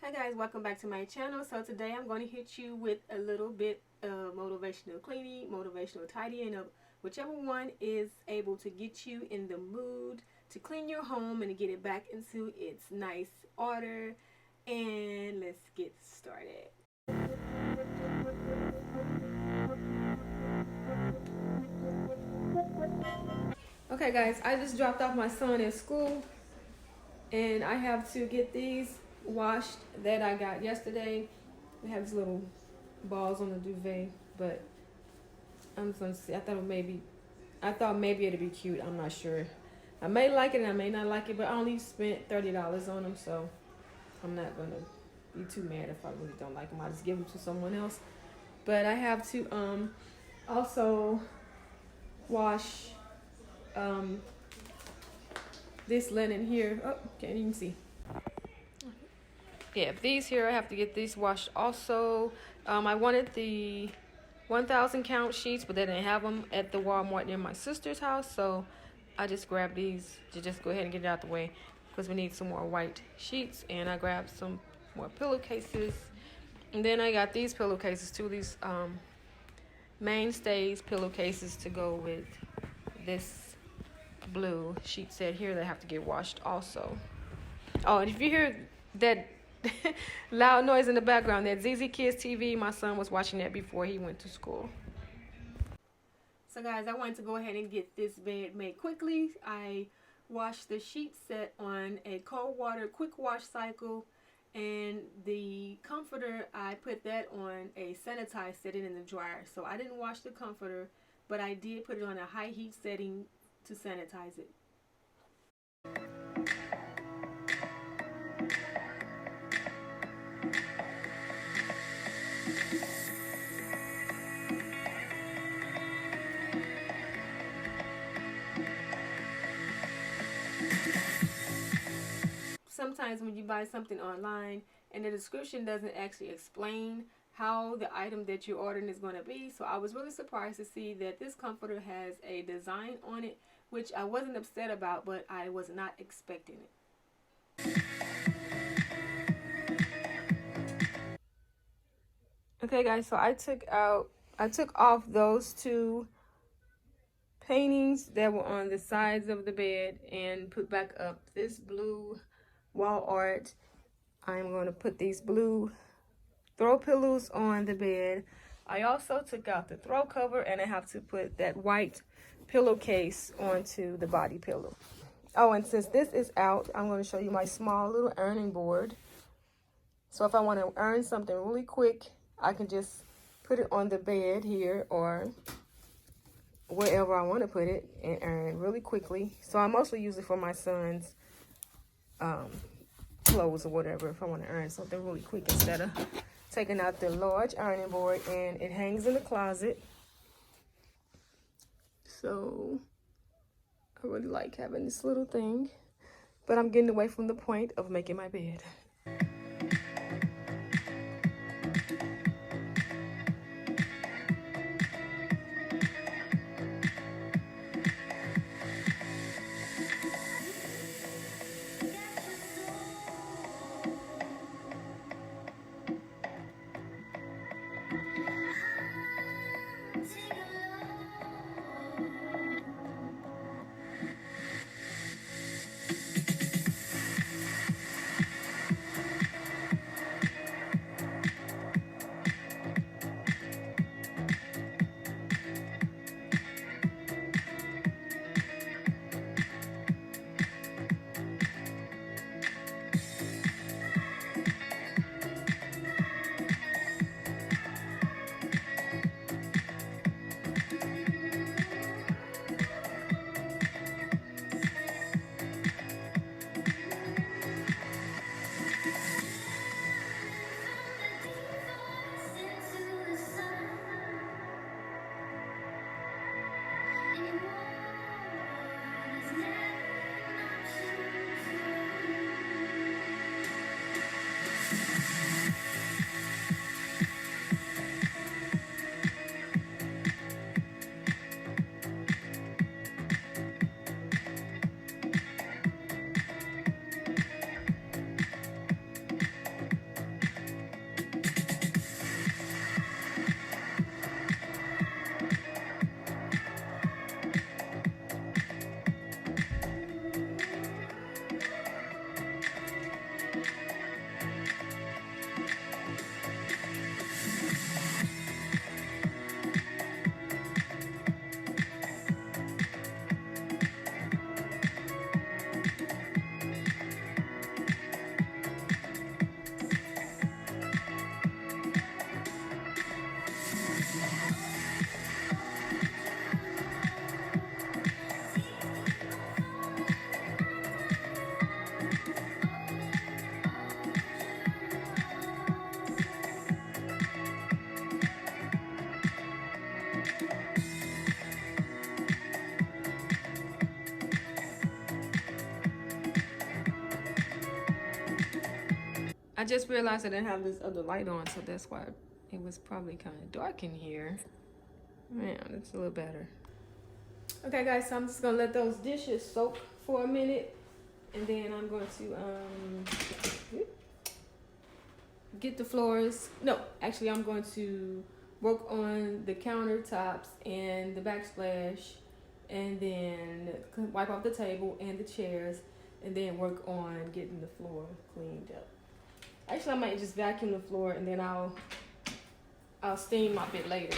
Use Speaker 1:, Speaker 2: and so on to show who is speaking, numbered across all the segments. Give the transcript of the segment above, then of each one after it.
Speaker 1: Hi guys, welcome back to my channel. So today I'm going to hit you with a little bit of motivational cleaning, motivational tidying up, whichever one is able to get you in the mood to clean your home and to get it back into its nice order. And let's get started. Okay guys, I just dropped off my son at school and I have to get these washed that I got yesterday. They have these little balls on the duvet, but I'm just gonna see. I thought maybe it'd be cute. I'm not sure. I may like it and I may not like it, but I only spent $30 on them, so I'm not gonna be too mad if I really don't like them. I'll just give them to someone else. But I have to also wash this linen here. Oh, can't even see. Yeah, these here, I have to get these washed also. I wanted the 1,000 count sheets, but they didn't have them at the Walmart near my sister's house, so I just grabbed these to just go ahead and get it out the way because we need some more white sheets. And I grabbed some more pillowcases, and then I got these pillowcases too, these mainstays pillowcases to go with this blue sheet set here that have to get washed also. Oh, and if you hear that loud noise in the background, that ZZ Kids TV, my son was watching that before he went to school. So guys, I wanted to go ahead and get this bed made quickly. I washed the sheet set on a cold water quick wash cycle, and the comforter, I put that on a sanitized setting in the dryer. So I didn't wash the comforter, but I did put it on a high heat setting to sanitize it. Sometimes when you buy something online and the description doesn't actually explain how the item that you're ordering is going to be. So I was really surprised to see that this comforter has a design on it, which I wasn't upset about, but I was not expecting it. Okay guys, so I took off those two paintings that were on the sides of the bed and put back up this blue wall art. I'm going to put these blue throw pillows on the bed. I also took out the throw cover, and I have to put that white pillowcase onto the body pillow. Oh, and since this is out, I'm going to show you my small little ironing board. So if I want to iron something really quick, I can just put it on the bed here or wherever I want to put it and iron really quickly. So I mostly use it for my son's clothes or whatever if I want to iron something really quick instead of taking out the large ironing board. And it hangs in the closet, so I really like having this little thing, but I'm getting away from the point of making my bed. I just realized I didn't have this other light on, so that's why it was probably kind of dark in here. Man, it's a little better. Okay, guys, so I'm just gonna let those dishes soak for a minute, and then I'm going to get the floors. No, actually, I'm going to work on the countertops and the backsplash, and then wipe off the table and the chairs, and then work on getting the floor cleaned up. Actually, I might just vacuum the floor, and then I'll steam mop it later.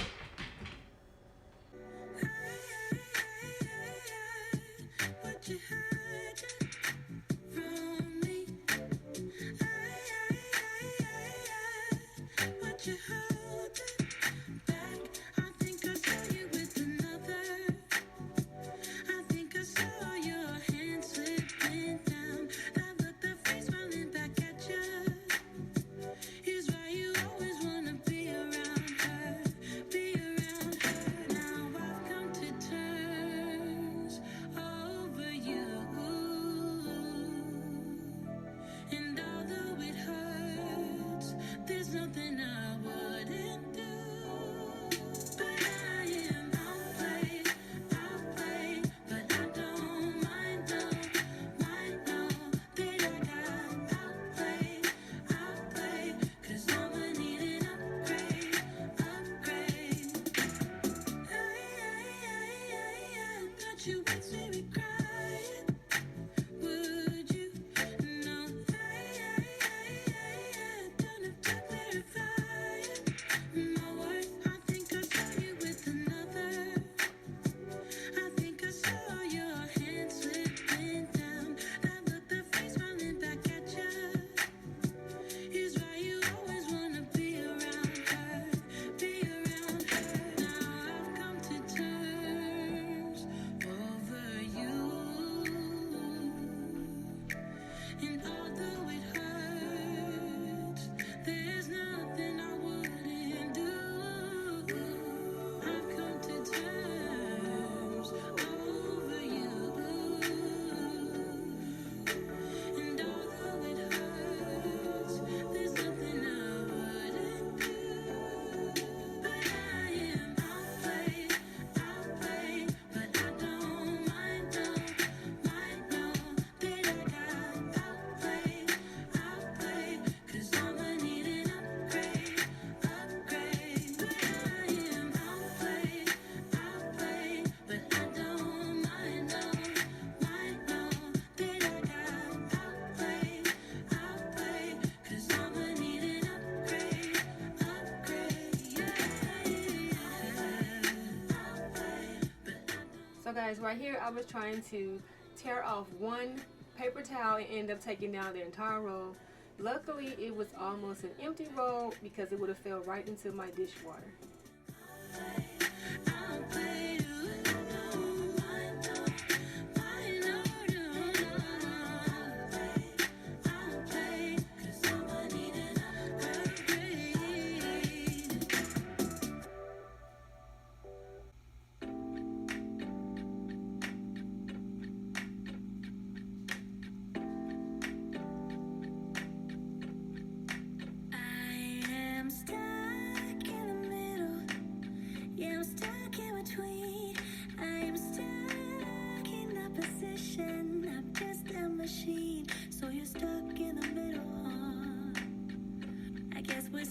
Speaker 1: So guys, right here I was trying to tear off one paper towel and end up taking down the entire roll. Luckily it was almost an empty roll because it would have fell right into my dishwater.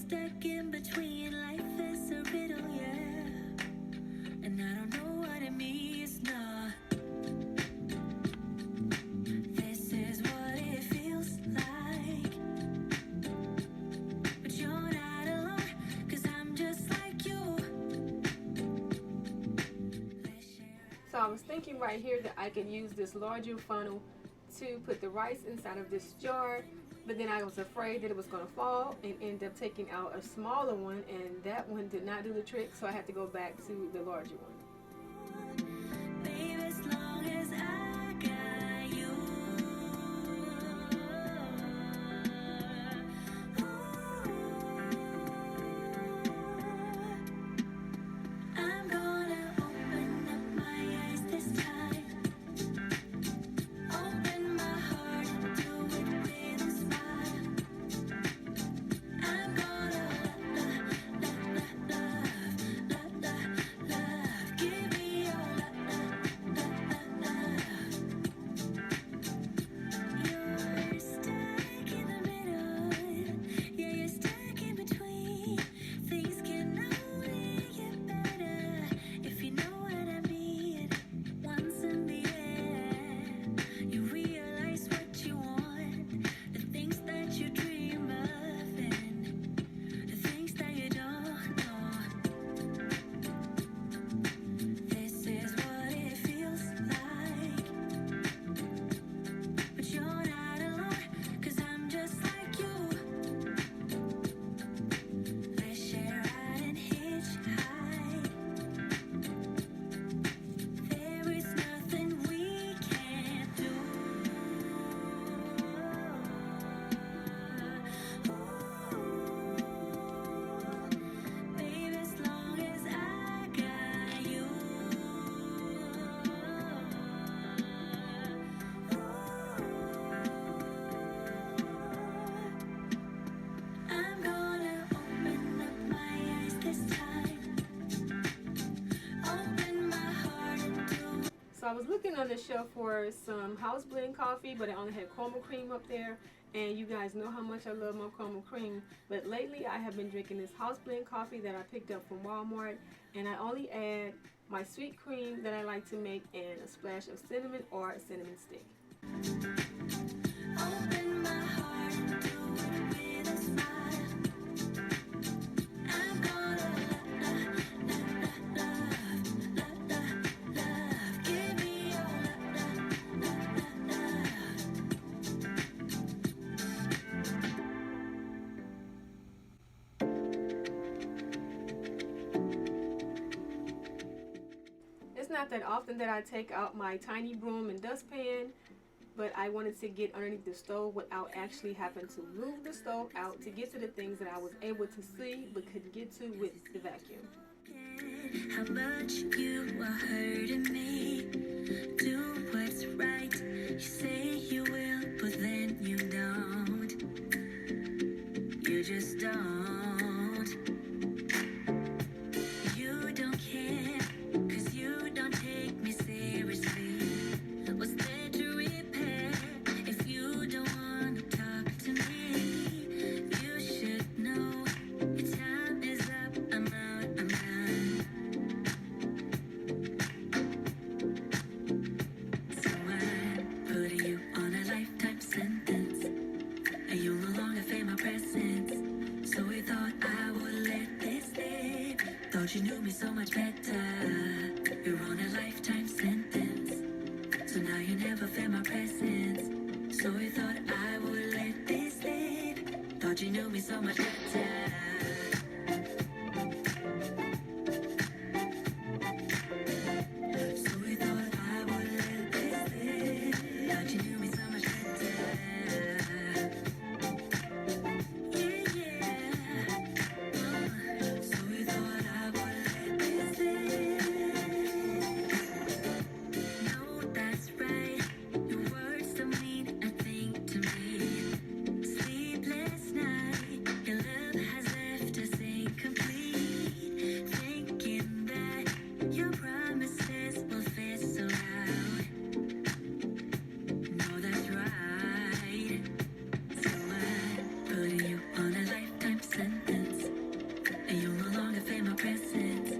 Speaker 2: Stuck in between, life is a riddle, yeah. And I don't know what it means, no. This is what it feels like. But you're not alone, 'cause I'm just like you.
Speaker 1: So I was thinking right here that I could use this larger funnel to put the rice inside of this jar. But then I was afraid that it was going to fall and end up taking out a smaller one, and that one did not do the trick, so I had to go back to the larger one.
Speaker 2: Baby, as long as I got you. I'm gonna open up my eyes this time. Open my heart, do it with a smile.
Speaker 1: So I was looking on the shelf for some house blend coffee, but I only had caramel cream up there. And you guys know how much I love my caramel cream. But lately I have been drinking this house blend coffee that I picked up from Walmart. And I only add my sweet cream that I like to make and a splash of cinnamon or a cinnamon stick.
Speaker 2: Open my heart, do it with a smile. I'm gonna love, give me your love.
Speaker 1: It's not that often that I take out my tiny broom and dustpan, but I wanted to get underneath the stove without actually having to move the stove out to get to the things that I was able to see but couldn't get to with the vacuum.
Speaker 2: How much you are hurting me. Do what's right. You say you will, but then you don't. You just don't. You don't care, 'cause you don't take me seriously. What's there to repair if you don't wanna talk to me? You should know your time is up. I'm out, I'm done. So I'm putting you on a lifetime sentence, and you'll no longer feel my presence. So we thought I would let this live. Thought you knew me so much better. You're on a lifetime sentence, so now you never feel my presence. So we thought I would let this live. Thought you knew me so much better. So we thought I would let this live. Thought you knew me so much better. Yeah, yeah. So we thought I would let this live. No, that's right. Your words don't mean a thing to me. Sleepless night, your love has left us incomplete. Thinking that your promises will fizzle out. No, that's right. So I'm putting you on a lifetime sentence, and you'll no longer feel my presence.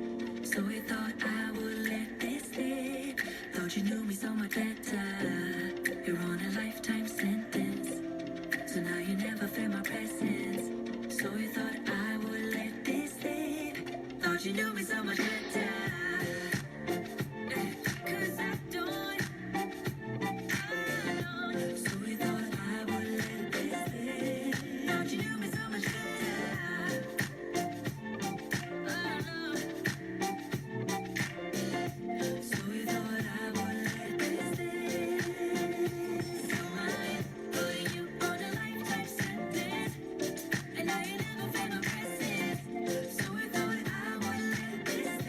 Speaker 2: So we thought I would let this live. Thought you knew me so much better. You're on a lifetime sentence, so now you never feel my presence. So we thought I would let this live. Thought you knew me so much better. 'Cause I don't. So we thought I would let this live. Thought you knew me so much better. So we thought I would let this live. So I'm putting you on a lifetime sentence, and now you never feel my presence. So we thought I would let this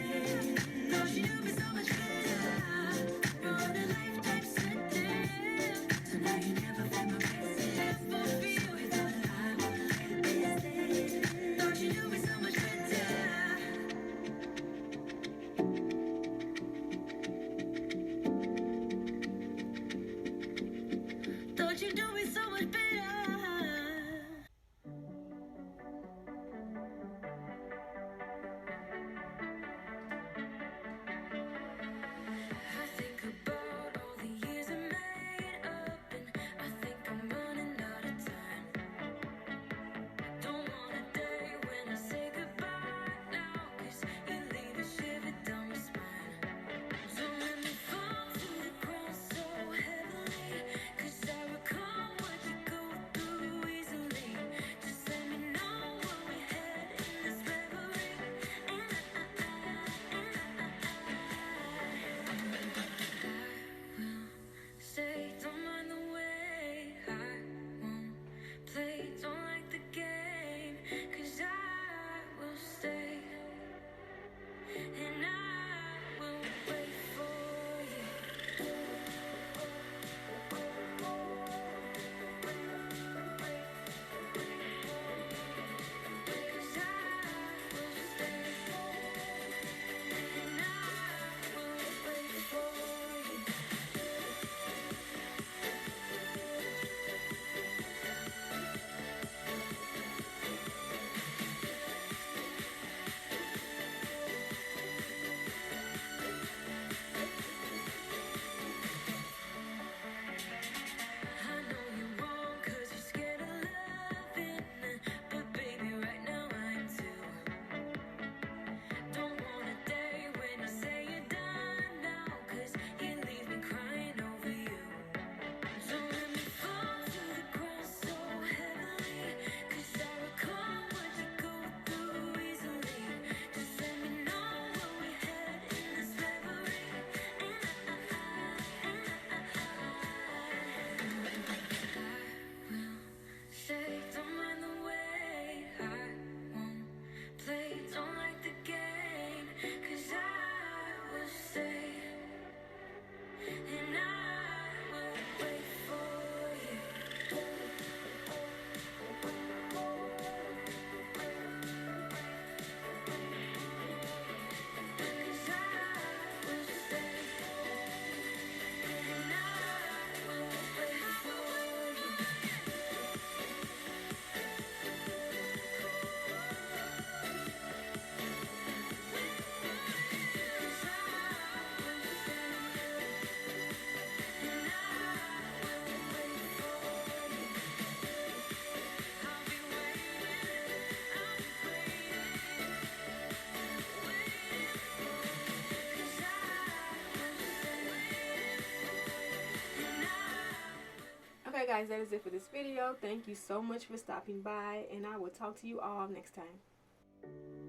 Speaker 1: Alright guys, that is it for this video. Thank you so much for stopping by, and I will talk to you all next time.